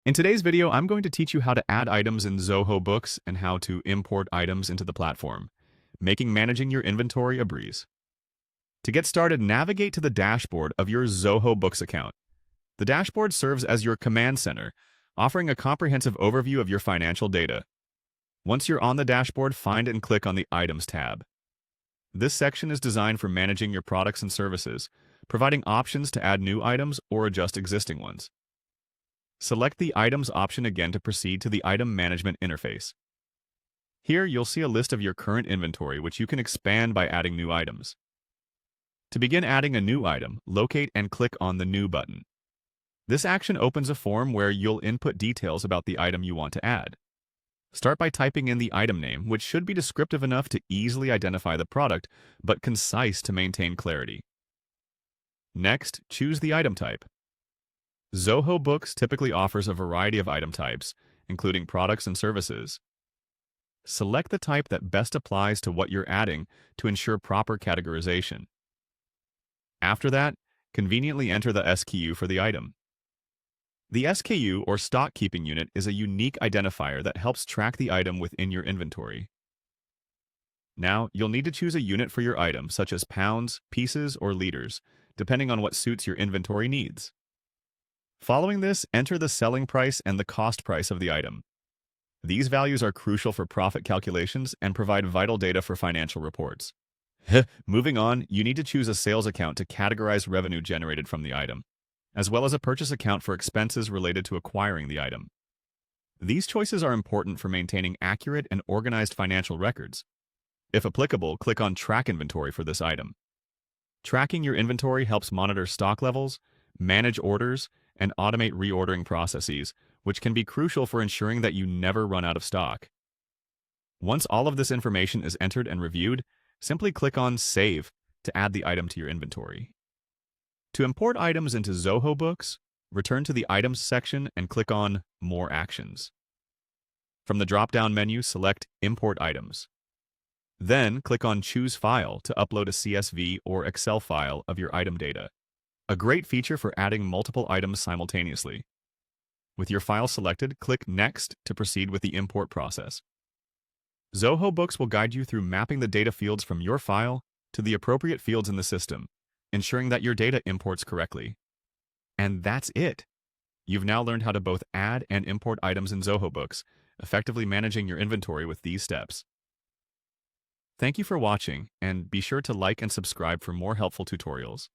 In today's video, I'm going to teach you how to add items in Zoho Books and how to import items into the platform, making managing your inventory a breeze. To get started, navigate to the dashboard of your Zoho Books account. The dashboard serves as your command center, offering a comprehensive overview of your financial data. Once you're on the dashboard, find and click on the Items tab. This section is designed for managing your products and services, providing options to add new items or adjust existing ones. Select the Items option again to proceed to the Item Management interface. Here, you'll see a list of your current inventory, which you can expand by adding new items. To begin adding a new item, locate and click on the New button. This action opens a form where you'll input details about the item you want to add. Start by typing in the item name, which should be descriptive enough to easily identify the product, but concise to maintain clarity. Next, choose the item type. Zoho Books typically offers a variety of item types, including products and services. Select the type that best applies to what you're adding to ensure proper categorization. After that, conveniently enter the SKU for the item. The SKU, or stock keeping unit, is a unique identifier that helps track the item within your inventory. Now, you'll need to choose a unit for your item, such as pounds, pieces, or liters, depending on what suits your inventory needs. Following this, enter the selling price and the cost price of the item. These values are crucial for profit calculations and provide vital data for financial reports. Moving on, you need to choose a sales account to categorize revenue generated from the item, as well as a purchase account for expenses related to acquiring the item. These choices are important for maintaining accurate and organized financial records. If applicable, click on Track Inventory for this item. Tracking your inventory helps monitor stock levels, manage orders, and automate reordering processes, which can be crucial for ensuring that you never run out of stock. Once all of this information is entered and reviewed, simply click on Save to add the item to your inventory. To import items into Zoho Books, return to the Items section and click on More Actions. From the drop-down menu, select Import Items. Then, click on Choose File to upload a CSV or Excel file of your item data, a great feature for adding multiple items simultaneously. With your file selected, click Next to proceed with the import process. Zoho Books will guide you through mapping the data fields from your file to the appropriate fields in the system, ensuring that your data imports correctly. And that's it! You've now learned how to both add and import items in Zoho Books, effectively managing your inventory with these steps. Thank you for watching, and be sure to like and subscribe for more helpful tutorials.